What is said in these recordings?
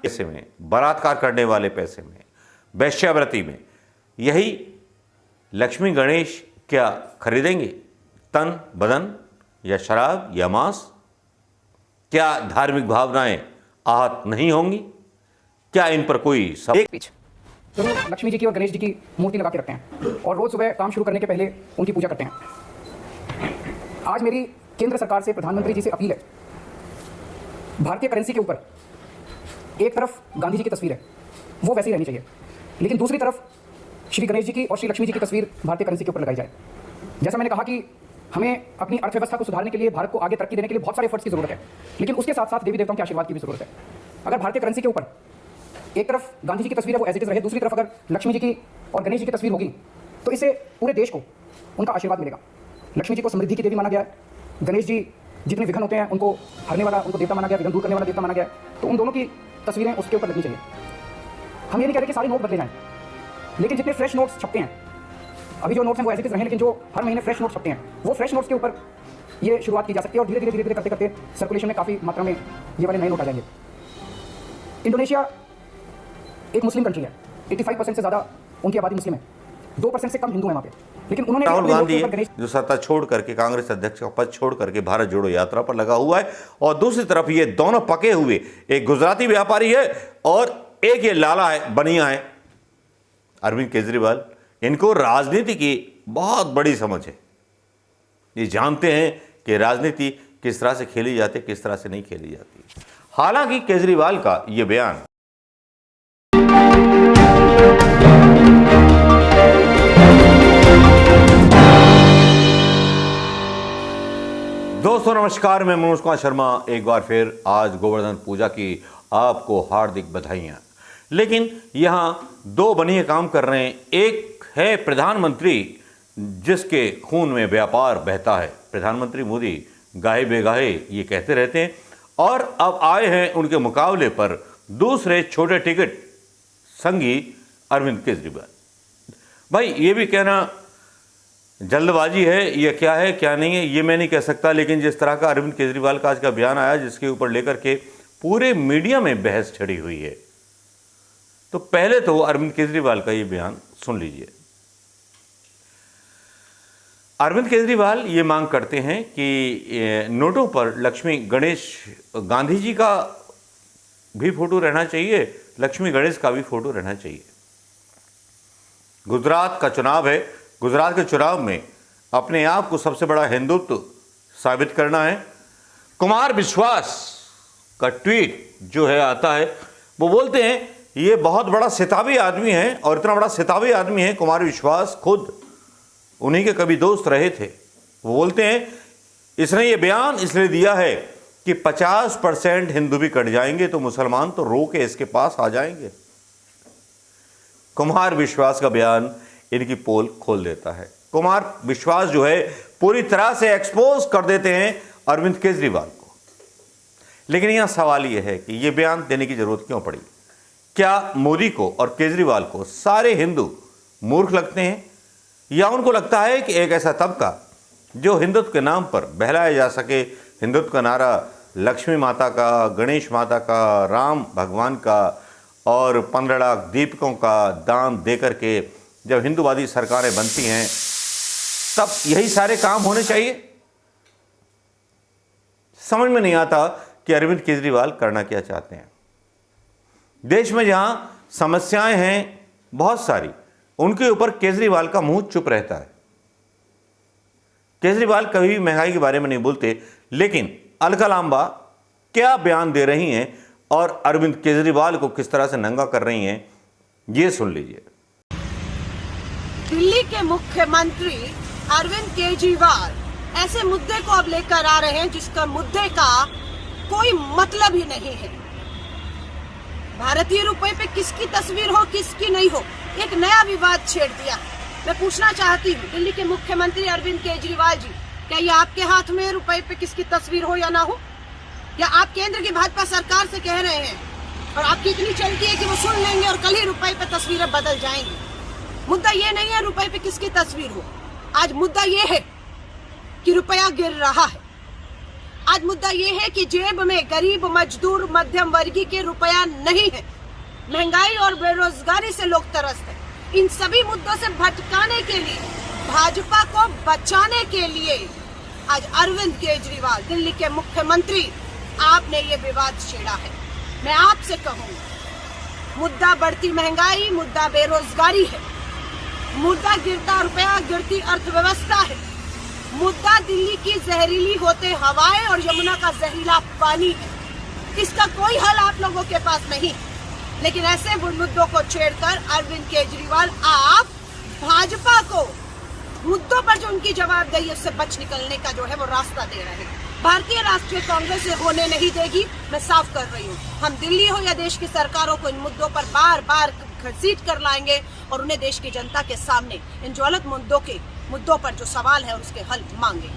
पैसे में, बलात्कार करने वाले पैसे में, वेश्यावृत्ति में, यही लक्ष्मी गणेश क्या खरीदेंगे? तन बदन या शराब या मांस? क्या धार्मिक भावनाएं आहत नहीं होंगी? क्या इन पर कोई तो लक्ष्मी जी की और गणेश जी की मूर्ति लगा के रखते हैं और रोज सुबह काम शुरू करने के पहले उनकी पूजा करते हैं। आज मेरी केंद्र सरकार से, प्रधानमंत्री जी से अपील है, भारतीय करेंसी के ऊपर एक तरफ गांधी जी की तस्वीर है, वो वैसी रहनी चाहिए, लेकिन दूसरी तरफ श्री गणेश जी की और श्री लक्ष्मी जी की तस्वीर भारतीय करेंसी के ऊपर लगाई जाए। जैसा मैंने कहा कि हमें अपनी अर्थव्यवस्था को सुधारने के लिए, भारत को आगे तरक्की देने के लिए बहुत सारे एफर्ट्स की जरूरत है, लेकिन उसके साथ साथ देवी देवताओं के आशीर्वाद की भी जरूरत है। अगर भारतीय करेंसी के ऊपर एक तरफ गांधी जी की तस्वीर है, वो एज इट इज रहे, दूसरी तरफ अगर लक्ष्मी जी की और गणेश जी की तस्वीर होगी, तो इससे पूरे देश को उनका आशीर्वाद मिलेगा। लक्ष्मी जी को समृद्धि की देवी माना गया है, गणेश जी जितने विघ्न होते हैं उनको हरने वाला, उनको देवता माना गया, विघ्न दूर करने वाला देवता माना गया है, तो उन दोनों की तस्वीरें उसके ऊपर लगनी चाहिए। हम ये नहीं कह रहे कि सारे नोट बदले जाएं, लेकिन जितने फ्रेश नोट्स छपते हैं, अभी जो नोट्स हैं वो एज इट इज रहे, लेकिन जो हर महीने फ्रेश नोट्स छपते हैं, वो फ्रेश नोट्स के ऊपर ये शुरुआत की जा सकती है और धीरे धीरे धीरे धीरे करते करते सर्कुलेशन में काफ़ी मात्रा में ये वाले नए नोट आ जाएंगे। इंडोनेशिया एक मुस्लिम कंट्री है, 85% से ज़्यादा उनकी आबादी मुस्लिम है, 2% से कम हिंदू हैं वहाँ पे, लेकिन उन्होंने राहुल गांधी जो सत्ता छोड़ करके, कांग्रेस अध्यक्ष का पद छोड़ करके भारत जोड़ो यात्रा पर लगा हुआ है, और दूसरी तरफ ये दोनों पके हुए, एक गुजराती व्यापारी है और एक ये लाला है, बनिया है, अरविंद केजरीवाल। इनको राजनीति की बहुत बड़ी समझ है, ये जानते हैं कि राजनीति किस तरह से खेली जाती है, किस तरह से नहीं खेली जाती। हालांकि केजरीवाल का ये बयान दोस्तों नमस्कार, मैं मनोज कुमार शर्मा एक बार फिर आज गोवर्धन पूजा की आपको हार्दिक बधाइयां। लेकिन यहां दो बनिए काम कर रहे हैं। एक है प्रधानमंत्री जिसके खून में व्यापार बहता है, प्रधानमंत्री मोदी गाहे बेगाहे ये कहते रहते हैं, और अब आए हैं उनके मुकाबले पर दूसरे छोटे टिकट संगी अरविंद केजरीवाल। भाई ये भी कहना जल्दबाजी है, ये क्या है क्या नहीं है ये मैं नहीं कह सकता, लेकिन जिस तरह का अरविंद केजरीवाल का आज का बयान आया, जिसके ऊपर लेकर के पूरे मीडिया में बहस छिड़ी हुई है, तो पहले तो अरविंद केजरीवाल का ये बयान सुन लीजिए। अरविंद केजरीवाल ये मांग करते हैं कि नोटों पर लक्ष्मी गणेश, गांधी जी का भी फोटो रहना चाहिए, लक्ष्मी गणेश का भी फोटो रहना चाहिए। गुजरात का चुनाव है, गुजरात के चुनाव में अपने आप को सबसे बड़ा हिंदुत्व साबित करना है। कुमार विश्वास का ट्वीट जो है आता है, वो बोलते हैं ये बहुत बड़ा सिताबी आदमी है, और इतना बड़ा सिताबी आदमी है कुमार विश्वास, खुद उन्हीं के कभी दोस्त रहे थे। वो बोलते हैं इसने ये बयान इसलिए दिया है कि 50% हिंदू भी कट जाएंगे तो मुसलमान तो रो के इसके पास आ जाएंगे। कुमार विश्वास का बयान इनकी पोल खोल देता है। कुमार विश्वास जो है पूरी तरह से एक्सपोज कर देते हैं अरविंद केजरीवाल को। लेकिन यहां सवाल यह है कि यह बयान देने की जरूरत क्यों पड़ी? क्या मोदी को और केजरीवाल को सारे हिंदू मूर्ख लगते हैं, या उनको लगता है कि एक ऐसा तबका जो हिंदुत्व के नाम पर बहलाया जा सके, हिंदुत्व का नारा लक्ष्मी माता का, गणेश माता का, राम भगवान का और 15 लाख दीपकों का दान दे करके जब हिंदूवादी सरकारें बनती हैं तब यही सारे काम होने चाहिए? समझ में नहीं आता कि अरविंद केजरीवाल करना क्या चाहते हैं। देश में जहां समस्याएं हैं बहुत सारी, उनके ऊपर केजरीवाल का मुंह चुप रहता है। केजरीवाल कभी भी महंगाई के बारे में नहीं बोलते, लेकिन अलका लांबा क्या बयान दे रही हैं और अरविंद केजरीवाल को किस तरह से नंगा कर रही हैं, ये सुन लीजिए। दिल्ली के मुख्यमंत्री अरविंद केजरीवाल ऐसे मुद्दे को अब लेकर आ रहे हैं जिसका मुद्दे का कोई मतलब ही नहीं है। भारतीय रुपए पे किसकी तस्वीर हो किसकी नहीं हो, एक नया विवाद छेड़ दिया। मैं पूछना चाहती हूँ दिल्ली के मुख्यमंत्री अरविंद केजरीवाल जी, क्या ये आपके हाथ में रुपए पे किसकी तस्वीर हो या ना हो, या आप केंद्र की भाजपा सरकार से कह रहे हैं और आपकी इतनी चलती है कि वो सुन लेंगे और कल ही रुपए पे तस्वीरें बदल जाएंगी? मुद्दा ये नहीं है रुपए पे किसकी तस्वीर हो, आज मुद्दा ये है कि रुपया गिर रहा है। आज मुद्दा ये है कि जेब में गरीब, मजदूर, मध्यम वर्गीय के रुपया नहीं है। महंगाई और बेरोजगारी से लोग त्रस्त हैं। इन सभी मुद्दों से भटकाने के लिए, भाजपा को बचाने के लिए आज अरविंद केजरीवाल, दिल्ली के मुख्यमंत्री, आपने ये विवाद छेड़ा है। मैं आपसे कहूंगा, मुद्दा बढ़ती महंगाई, मुद्दा बेरोजगारी है, मुद्दा गिरता रुपया, गिरती अर्थव्यवस्था है, मुद्दा दिल्ली की जहरीली होते हवाएं और यमुना का जहरीला पानी है। इसका कोई हल आप लोगों के पास नहीं, लेकिन ऐसे मुद्दों को छेड़कर अरविंद केजरीवाल आप भाजपा को मुद्दों पर जो उनकी जवाबदेही है उससे बच निकलने का जो है वो रास्ता दे रहे हैं। भारतीय राष्ट्रीय कांग्रेस ये होने नहीं देगी। मैं साफ कर रही हूँ, हम दिल्ली हो या देश की सरकारों को इन मुद्दों पर बार बार घसीट कर लाएंगे और उन्हें देश की जनता के सामने इन ज्वलंत मुद्दों पर जो सवाल है उसके हल मांगेंगे।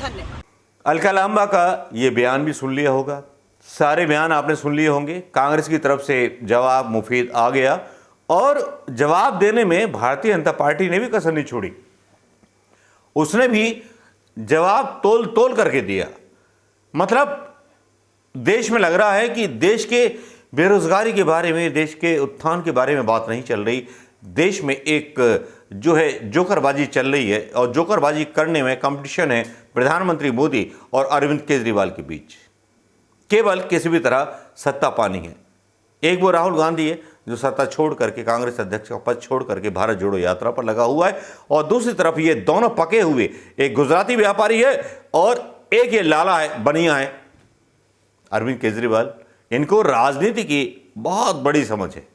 धन्यवाद। अलका लांबा का ये बयान भी सुन लिया होगा, सारे बयान आपने सुन लिए होंगे। कांग्रेस की तरफ से जवाब मुफीद आ गया और जवाब देने में भारतीय जनता पार्टी ने भी कसर नहीं छोड़ी। उसने भी जवाब तोल तोल करके दिया। मतलब देश में लग रहा है कि देश के बेरोजगारी के बारे में, देश के उत्थान के बारे में बात नहीं चल रही। देश में एक जो है जोकरबाजी चल रही है और जोकरबाजी करने में कंपटीशन है प्रधानमंत्री मोदी और अरविंद केजरीवाल के बीच। केवल किसी भी तरह सत्ता पानी है। एक वो राहुल गांधी है जो सत्ता छोड़ करके, कांग्रेस अध्यक्ष का पद छोड़ करके भारत जोड़ो यात्रा पर लगा हुआ है, और दूसरी तरफ ये दोनों पके हुए, एक गुजराती व्यापारी है और एक ये लाला है, बनिया है अरविंद केजरीवाल। इनको राजनीति की बहुत बड़ी समझ है।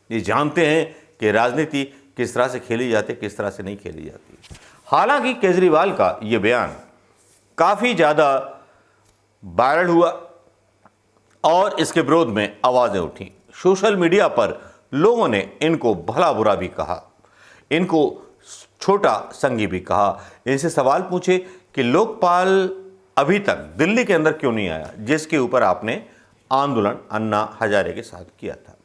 ये जानते हैं कि राजनीति किस तरह से खेली जाती है, किस तरह से नहीं खेली जाती। हालांकि केजरीवाल का ये बयान काफ़ी ज़्यादा वायरल हुआ और इसके विरोध में आवाज़ें उठी। सोशल मीडिया पर लोगों ने इनको भला बुरा भी कहा, इनको छोटा संगी भी कहा, इनसे सवाल पूछे कि लोकपाल अभी तक दिल्ली के अंदर क्यों नहीं आया, जिसके ऊपर आपने आंदोलन अन्ना हजारे के साथ किया था।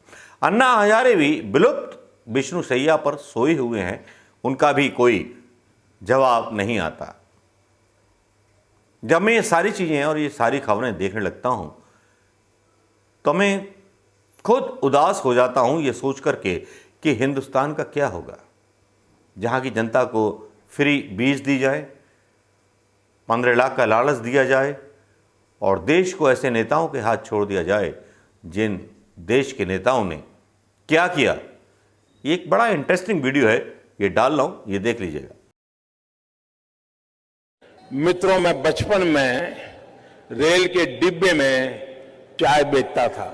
अन्ना हजारे भी विलुप्त विष्णु सैया पर सोए हुए हैं, उनका भी कोई जवाब नहीं आता। जब मैं ये सारी चीज़ें और ये सारी खबरें देखने लगता हूँ तो मैं खुद उदास हो जाता हूँ ये सोच करके कि हिंदुस्तान का क्या होगा, जहाँ की जनता को फ्री बीज दी जाए, 15 लाख का लालच दिया जाए और देश को ऐसे नेताओं के हाथ छोड़ दिया जाए जिन देश के नेताओं ने क्या किया। ये एक बड़ा इंटरेस्टिंग वीडियो है, ये डाल रहा हूँ, ये देख लीजिएगा। मित्रों, मैं बचपन में रेल के डिब्बे में चाय बेचता था।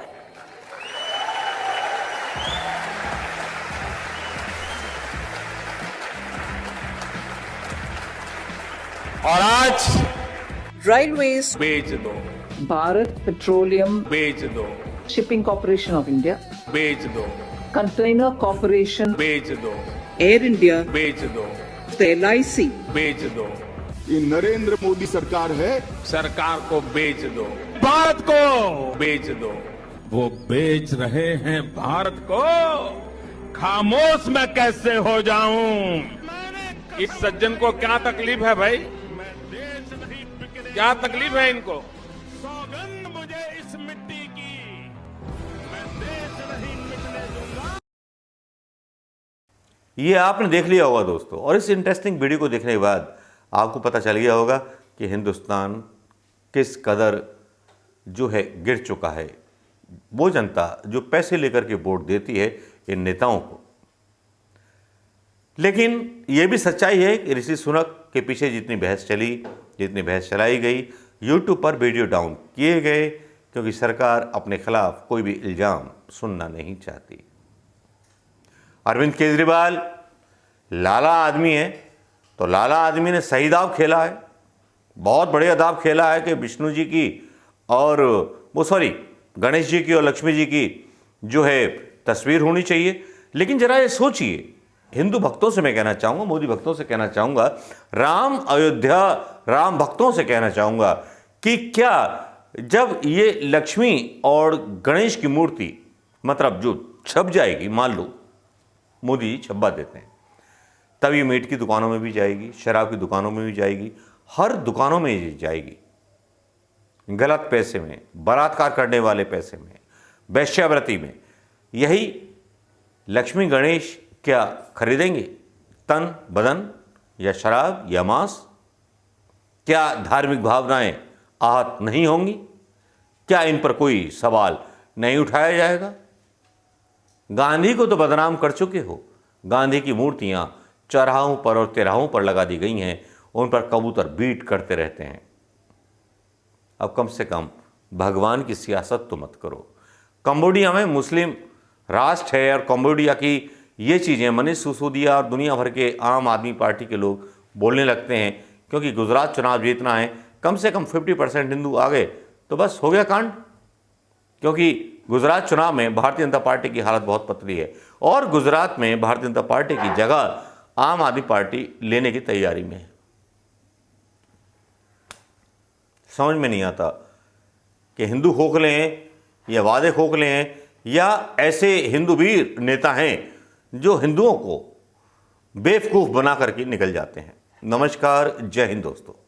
और आज Railways, बेच दो, Bharat Petroleum बेच दो, Shipping Corporation of India, बेच दो, Container Corporation, बेच दो, Air India, बेच दो, the LIC, बेच दो। ये नरेंद्र मोदी सरकार है। सरकार को बेच दो, भारत को बेच दो। वो बेच रहे हैं भारत को, खामोश मैं कैसे हो जाऊं? इस सज्जन को क्या तकलीफ है भाई? क्या तकलीफ है इनको? सौगंध मुझे इस मिट्टी की, मैं देश नहीं मिटने दूंगा। ये आपने देख लिया होगा दोस्तों, और इस इंटरेस्टिंग वीडियो को देखने के बाद आपको पता चल गया होगा कि हिंदुस्तान किस कदर जो है गिर चुका है। वो जनता जो पैसे लेकर के वोट देती है इन नेताओं को। लेकिन ये भी सच्चाई है कि ऋषि सुनक के पीछे जितनी बहस चली, जितनी बहस चलाई गई, यूट्यूब पर वीडियो डाउन किए गए क्योंकि सरकार अपने खिलाफ कोई भी इल्ज़ाम सुनना नहीं चाहती। अरविंद केजरीवाल लाला आदमी है तो लाला आदमी ने सही दाव खेला है, बहुत बढ़िया दाव खेला है कि विष्णु जी की और गणेश जी की और लक्ष्मी जी की जो है तस्वीर होनी चाहिए। लेकिन जरा ये सोचिए, हिंदू भक्तों से मैं कहना चाहूँगा, मोदी भक्तों से कहना चाहूँगा, राम अयोध्या राम भक्तों से कहना चाहूँगा कि क्या जब ये लक्ष्मी और गणेश की मूर्ति मतलब जो छप जाएगी, मान लो मोदी जी छप्पा देते हैं, तब ये मीट की दुकानों में भी जाएगी, शराब की दुकानों में भी जाएगी, हर दुकानों में ये जाएगी। गलत पैसे में, बलात्कार करने वाले पैसे में, वेश्यावृत्ति में, यही लक्ष्मी गणेश क्या खरीदेंगे? तन, बदन या शराब या मांस? क्या धार्मिक भावनाएं आहत नहीं होंगी? क्या इन पर कोई सवाल नहीं उठाया जाएगा? गांधी को तो बदनाम कर चुके हो। गांधी की मूर्तियां चौराहों पर और तिराहों पर लगा दी गई हैं, उन पर कबूतर बीट करते रहते हैं। अब कम से कम भगवान की सियासत तो मत करो। कंबोडिया में मुस्लिम राष्ट्र है और कंबोडिया की ये चीज़ें मनीष सिसोदिया और दुनिया भर के आम आदमी पार्टी के लोग बोलने लगते हैं, क्योंकि गुजरात चुनाव जीतना है, कम से कम 50% हिंदू आ गए तो बस हो गया कांड। क्योंकि गुजरात चुनाव में भारतीय जनता पार्टी की हालत बहुत पतली है और गुजरात में भारतीय जनता पार्टी की जगह आम आदमी पार्टी लेने की तैयारी में है। समझ में नहीं आता कि हिंदू खोखले हैं या वादे खोखले हैं या ऐसे हिंदू वीर नेता हैं जो हिंदुओं को बेवकूफ़ बना करके निकल जाते हैं। नमस्कार, जय हिंद दोस्तों।